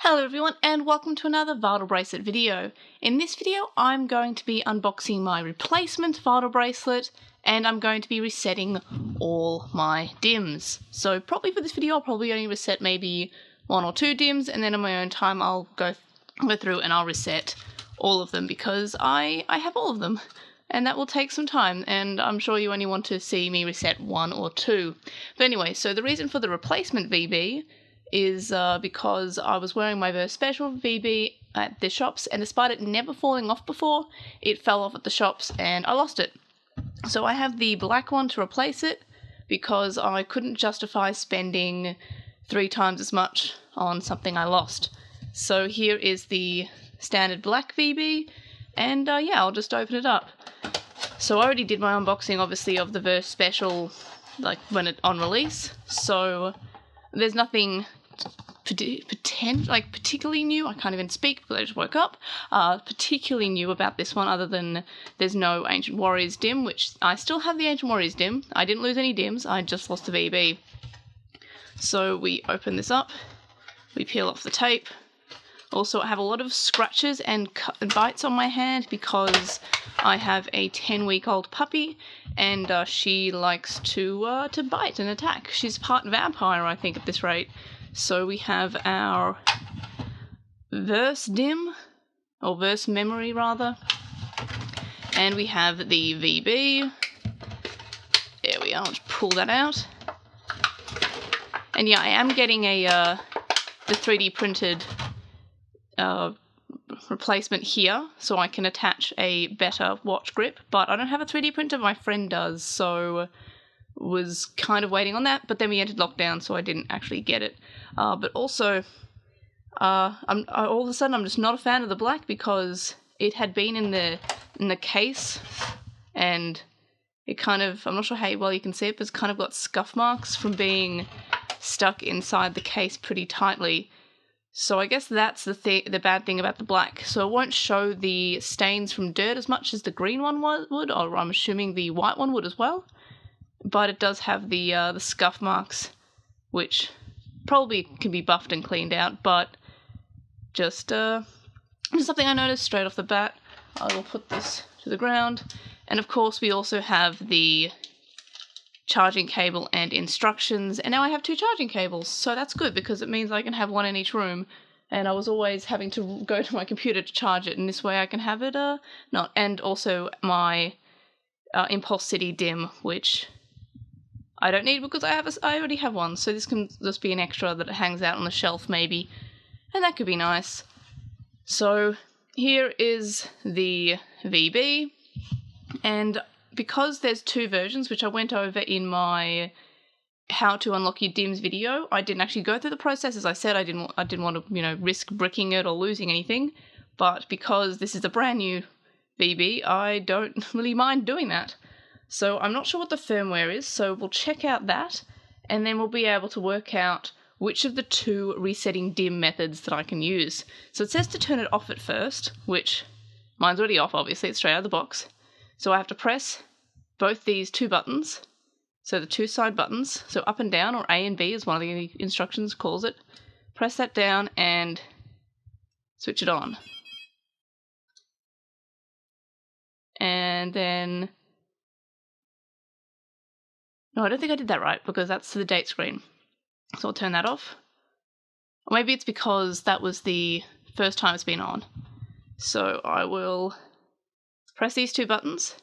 Hello everyone and welcome to another Vital Bracelet video. In this video I'm going to be unboxing my replacement Vital Bracelet and I'm going to be resetting all my DIMs. So probably for this video I'll probably only reset maybe 1 or 2 DIMs, and then in my own time I'll go through and I'll reset all of them because I have all of them. And that will take some time, and I'm sure you only want to see me reset 1 or 2. But anyway, so the reason for the replacement VB is because I was wearing my Verse Special VB at the shops, and despite it never falling off before, it fell off at the shops and I lost it. So I have the black one to replace it because I couldn't justify spending 3 times as much on something I lost. So here is the standard black VB, and yeah, I'll just open it up. So I already did my unboxing, obviously, of the Verse Special, like when it on release. So there's nothing particularly new. I can't even speak because I just woke up. Particularly new about this one, other than there's no Ancient Warriors DIM, which I still have the Ancient Warriors DIM. I didn't lose any DIMs. I just lost the VB. So we open this up. We peel off the tape. Also, I have a lot of scratches and bites on my hand because I have a 10-week-old puppy, and she likes to bite and attack. She's part vampire, I think, at this rate. So we have our Verse DIM, or Verse Memory, rather. And we have the VB. There we are, I'll just pull that out. And yeah, I am getting the 3D printed replacement here, so I can attach a better watch grip, but I don't have a 3D printer, my friend does, so was kind of waiting on that, but then we entered lockdown, so I didn't actually get it. But also, all of a sudden I'm just not a fan of the black because it had been in the case, and it kind of, I'm not sure how well you can see it, but it's kind of got scuff marks from being stuck inside the case pretty tightly. So I guess that's the bad thing about the black. So it won't show the stains from dirt as much as the green one would, or I'm assuming the white one would as well. But it does have the scuff marks, which probably can be buffed and cleaned out, but just something I noticed straight off the bat. I will put this to the ground. And of course we also have the charging cable and instructions, and now I have 2 charging cables, so that's good because it means I can have one in each room, and I was always having to go to my computer to charge it, and this way I can have it not. And also my Impulse City DIM, which I don't need because I already have one, so this can just be an extra that it hangs out on the shelf maybe, and that could be nice. So here is the VB, and because there's 2 versions, which I went over in my how to unlock your DIMs video, I didn't actually go through the process. As I said, I didn't want to, risk bricking it or losing anything. But because this is a brand new VB, I don't really mind doing that. So I'm not sure what the firmware is, so we'll check out that, and then we'll be able to work out which of the 2 resetting DIM methods that I can use. So it says to turn it off at first, which mine's already off, obviously, it's straight out of the box. So I have to press both these 2 buttons, so the 2 side buttons, so up and down, or A and B as one of the instructions calls it. Press that down and switch it on. And then, no, I don't think I did that right because that's the date screen. So I'll turn that off. Or maybe it's because that was the first time it's been on. So I will press these 2 buttons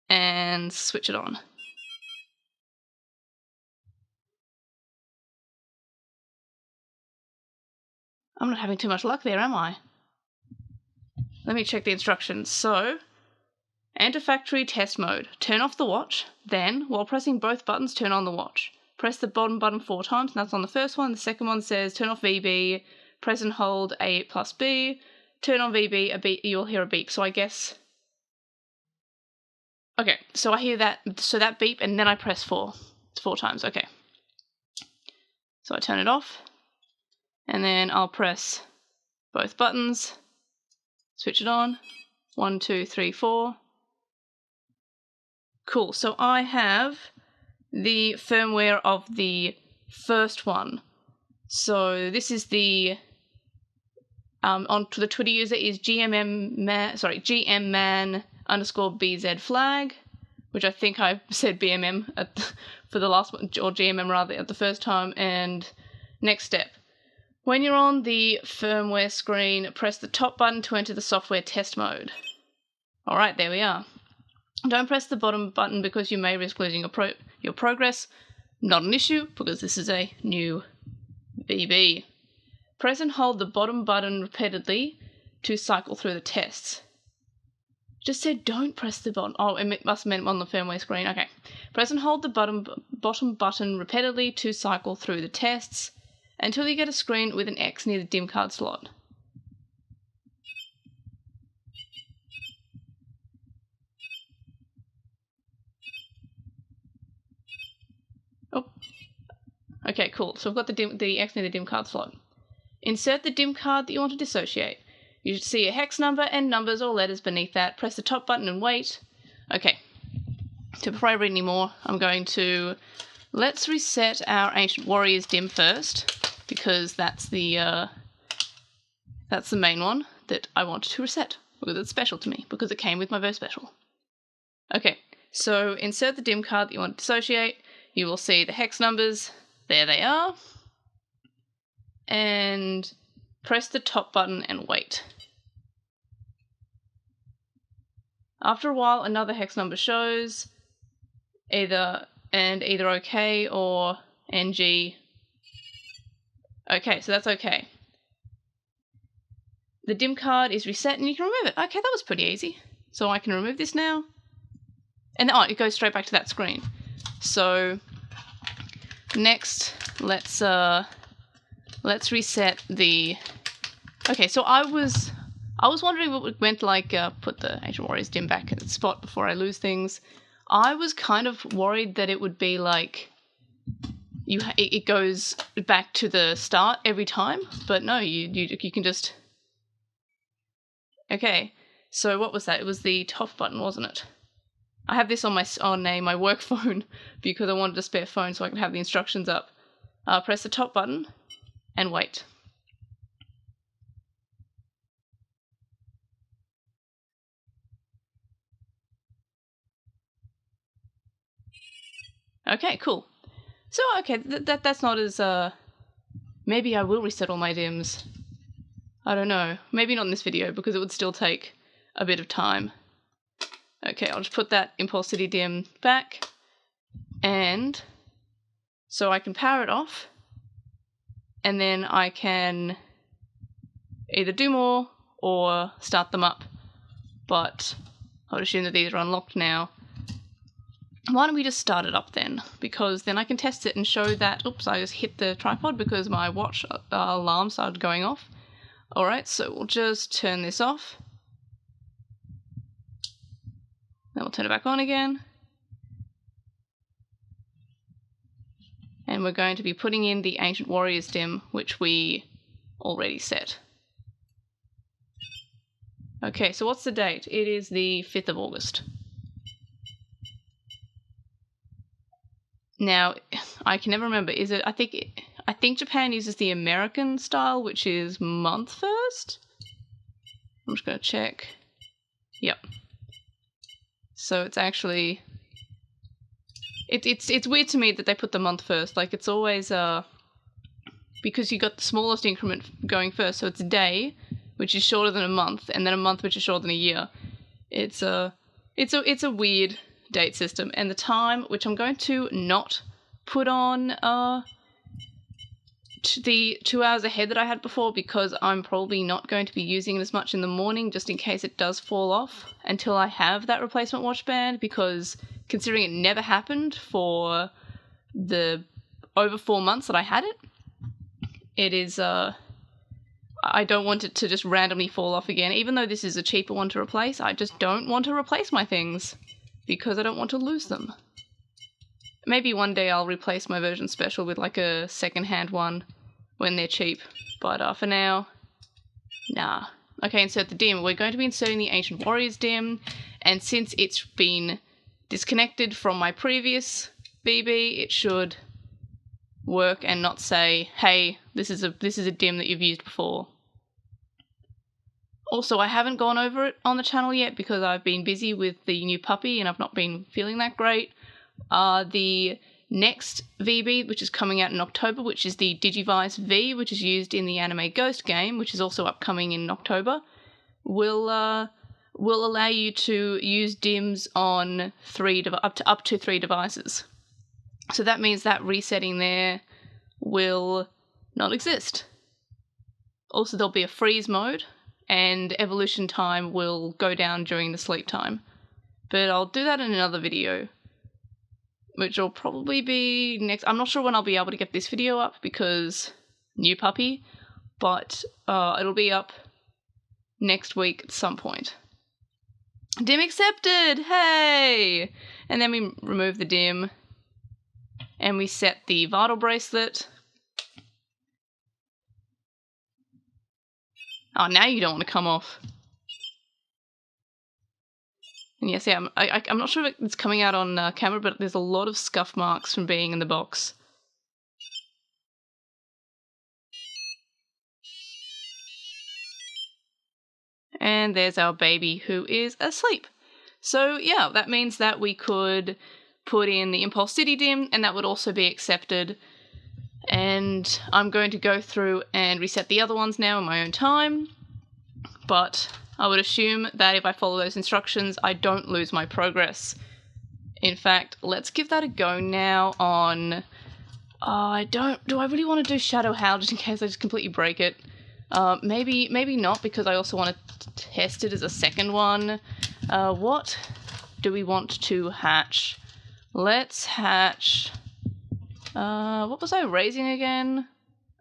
and switch it on. I'm not having too much luck there, am I? Let me check the instructions. So, enter factory test mode. Turn off the watch. Then, while pressing both buttons, turn on the watch. Press the bottom button 4 times, and that's on the first one. The second one says turn off VB, press and hold A plus B, turn on VB, a beep, you'll hear a beep. So I guess, okay, so I hear that, so that beep, and then I press 4. It's 4 times, okay. So I turn it off, and then I'll press both buttons, switch it on, 1, 2, 3, 4. Cool, so I have the firmware of the first one. So this is the On to the Twitter user is GMman_BZ_flag, which I think I said BMM for the last one, or GMM rather, at the first time. And next step. When you're on the firmware screen, press the top button to enter the software test mode. Alright, there we are. Don't press the bottom button because you may risk losing your progress. Not an issue, because this is a new VB. Press and hold the bottom button repeatedly to cycle through the tests. Just said don't press the bottom. Oh, it must have meant on the firmware screen. Okay. Press and hold the bottom button repeatedly to cycle through the tests until you get a screen with an X near the DIM card slot. Oh. Okay, cool. So I've got the X near the DIM card slot. Insert the DIM card that you want to dissociate. You should see a hex number and numbers or letters beneath that. Press the top button and wait. Okay. So before I read any more, I'm going to... Let's reset our Ancient Warriors DIM first, because that's the main one that I want to reset, because it's special to me, because it came with my Very Special. Okay, so insert the DIM card that you want to dissociate. You will see the hex numbers. There they are. And press the top button and wait. After a while, another hex number shows, either OK or NG. Okay, so that's okay. The DIM card is reset and you can remove it. Okay, that was pretty easy. So I can remove this now. And it goes straight back to that screen. So next, let's reset the... Okay, so I was wondering what it meant, like, put the Ancient Warriors DIM back at its spot before I lose things. I was kind of worried that it would be like, it goes back to the start every time, but no, you can just... Okay, so what was that? It was the top button, wasn't it? I have this on my work phone because I wanted a spare phone so I could have the instructions up. Press the top button and wait. Okay, cool. So, okay, that's not as, maybe I will reset all my DIMs. I don't know. Maybe not in this video, because it would still take a bit of time. Okay, I'll just put that Impulsity DIM back. And so I can power it off. And then I can either do more or start them up. But I'll assume that these are unlocked now. Why don't we just start it up then? Because then I can test it and show that... Oops, I just hit the tripod because my watch alarm started going off. Alright, so we'll just turn this off. Then we'll turn it back on again. And we're going to be putting in the Ancient Warriors DIM, which we already set. Okay, so what's the date? It is the 5th of August. Now, I can never remember, is it, I think Japan uses the American style, which is month first? I'm just going to check. Yep. So it's actually, it's weird to me that they put the month first. Like, it's always, because you got the smallest increment going first, so it's a day, which is shorter than a month, and then a month, which is shorter than a year. It's a weird date system. And the time, which I'm going to not put on the 2 hours ahead that I had before, because I'm probably not going to be using it as much in the morning, just in case it does fall off until I have that replacement watch band, because considering it never happened for the over 4 months that I had it, it is, I don't want it to just randomly fall off again. Even though this is a cheaper one to replace, I just don't want to replace my things, because I don't want to lose them. Maybe one day I'll replace my version special with like a second-hand one when they're cheap, but for now, nah. Okay, insert the DIM. We're going to be inserting the Ancient Warriors DIM, and since it's been disconnected from my previous BB, it should work and not say, hey, this is a DIM that you've used before. Also, I haven't gone over it on the channel yet because I've been busy with the new puppy and I've not been feeling that great. The next VB, which is coming out in October, which is the Digivice V, which is used in the anime Ghost game, which is also upcoming in October, will allow you to use DIMs on up to three devices. So that means that resetting there will not exist. Also, there'll be a freeze mode, and evolution time will go down during the sleep time. But I'll do that in another video, which will probably be next. I'm not sure when I'll be able to get this video up because new puppy, but it'll be up next week at some point. DIM accepted! Hey! And then we remove the DIM and we set the vital bracelet. Oh, now you don't want to come off. And yes, yeah, I'm not sure if it's coming out on camera, but there's a lot of scuff marks from being in the box. And there's our baby who is asleep. So yeah, that means that we could put in the Impulse City DIM and that would also be accepted. And I'm going to go through and reset the other ones now in my own time. But I would assume that if I follow those instructions, I don't lose my progress. In fact, let's give that a go now on... do I really want to do Shadow Howl just in case I just completely break it? Maybe not, because I also want to test it as a second one. What do we want to hatch? Let's hatch... what was I raising again?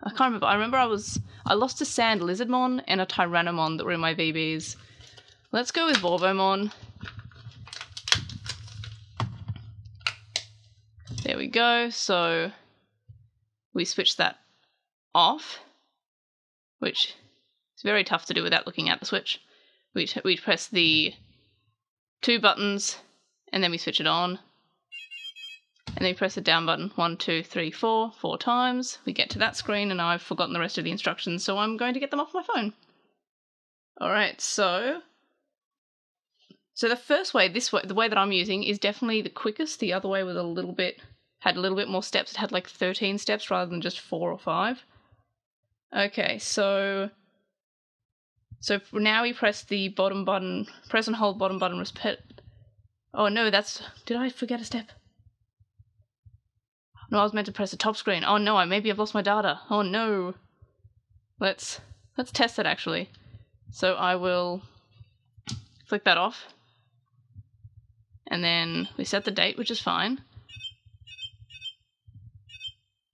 I can't remember. I remember I lost a Sand Lizardmon and a Tyrannomon that were in my VBs. Let's go with Vorvomon. There we go. So we switch that off, which is very tough to do without looking at the switch. We press the 2 buttons and then we switch it on. And then we press the down button 1, 2, 3, 4 times. We get to that screen and I've forgotten the rest of the instructions, so I'm going to get them off my phone. Alright, so the first way, the way that I'm using is definitely the quickest. The other way was had a little bit more steps. It had like 13 steps rather than just 4 or 5. Okay, so for now we press the bottom button, press and hold bottom button, oh no, did I forget a step? No, I was meant to press the top screen. Oh no, maybe I've lost my data. Oh no. Let's test it actually. So I will flick that off. And then we set the date, which is fine.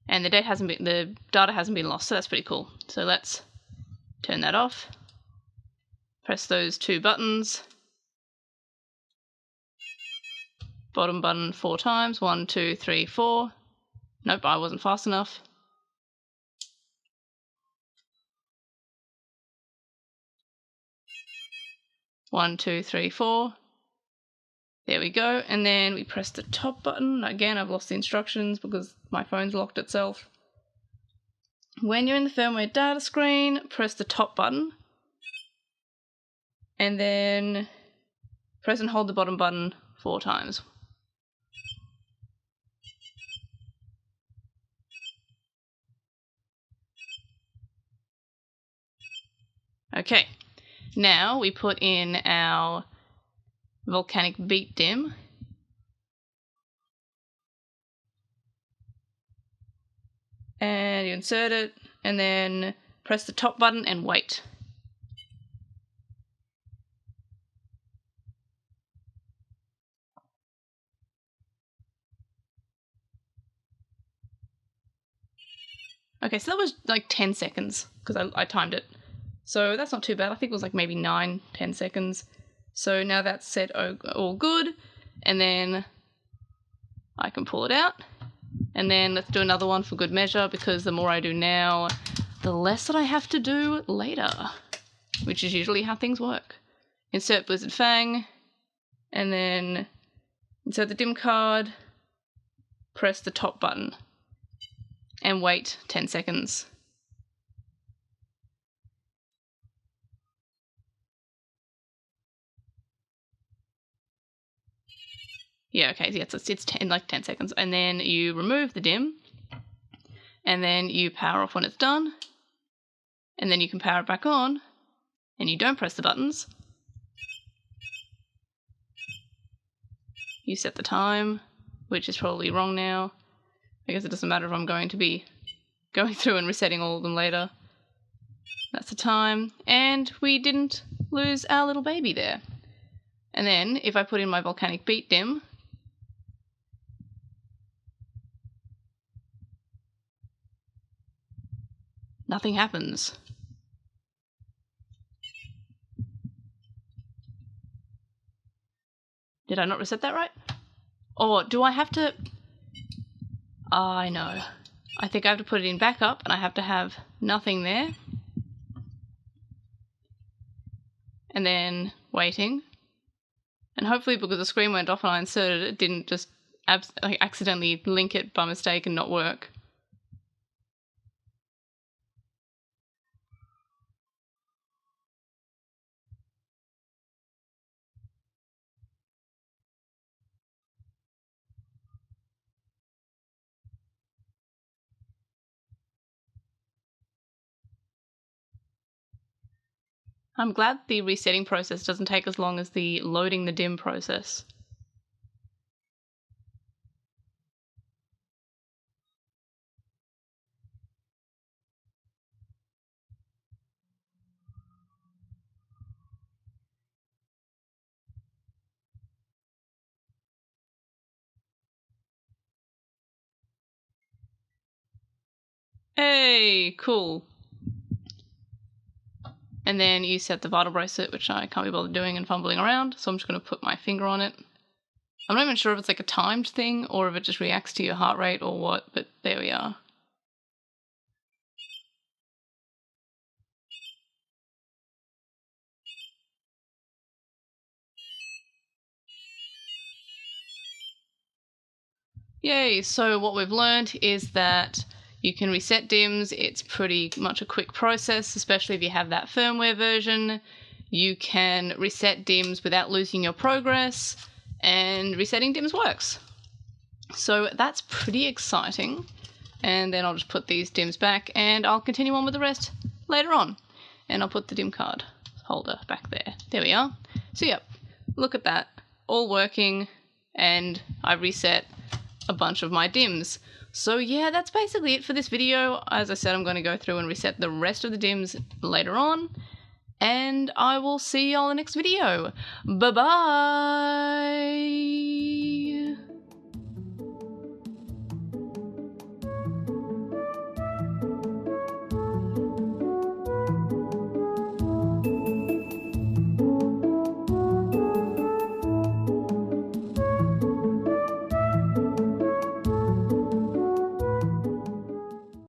And the data hasn't been lost, so that's pretty cool. So let's turn that off. Press those 2 buttons. Bottom button 4 times. 1, 2, 3, 4. Nope, I wasn't fast enough. One, 2, 3, 4. There we go. And then we press the top button. Again, I've lost the instructions because my phone's locked itself. When you're in the firmware data screen, press the top button. And then press and hold the bottom button 4 times. Okay, now we put in our Volcanic Beat DIM. And you insert it, and then press the top button and wait. Okay, so that was like 10 seconds, because I timed it. So that's not too bad. I think it was like maybe 9, 10 seconds. So now that's set all good. And then I can pull it out. And then let's do another one for good measure, because the more I do now, the less that I have to do later, which is usually how things work. Insert Blizzard Fang, and then insert the DIM card, press the top button, and wait 10 seconds. Yeah, okay, yeah, it's in like 10 seconds. And then you remove the DiM, and then you power off when it's done, and then you can power it back on, and you don't press the buttons. You set the time, which is probably wrong now. I guess it doesn't matter if I'm going to be going through and resetting all of them later. That's the time, and we didn't lose our little baby there. And then, if I put in my volcanic beat DiM, nothing happens. Did I not reset that right? Or do I have to... I know. I think I have to put it in backup, and I have to have nothing there. And then waiting. And hopefully because the screen went off and I inserted it, it didn't just accidentally link it by mistake and not work. I'm glad the resetting process doesn't take as long as the loading the DiM process. Hey, cool. And then you set the vital bracelet, which I can't be bothered doing and fumbling around, so I'm just going to put my finger on it. I'm not even sure if it's like a timed thing or if it just reacts to your heart rate or what, but there we are. Yay, so what we've learned is that you can reset DIMs. It's pretty much a quick process, especially if you have that firmware version. You can reset DIMs without losing your progress, and resetting DIMs works. So that's pretty exciting. And then I'll just put these DIMs back, and I'll continue on with the rest later on. And I'll put the DIM card holder back there. There we are. So yep, look at that. All working, and I reset a bunch of my DIMs. So yeah, that's basically it for this video. As I said, I'm going to go through and reset the rest of the DIMs later on, and I will see y'all in the next video. Bye bye!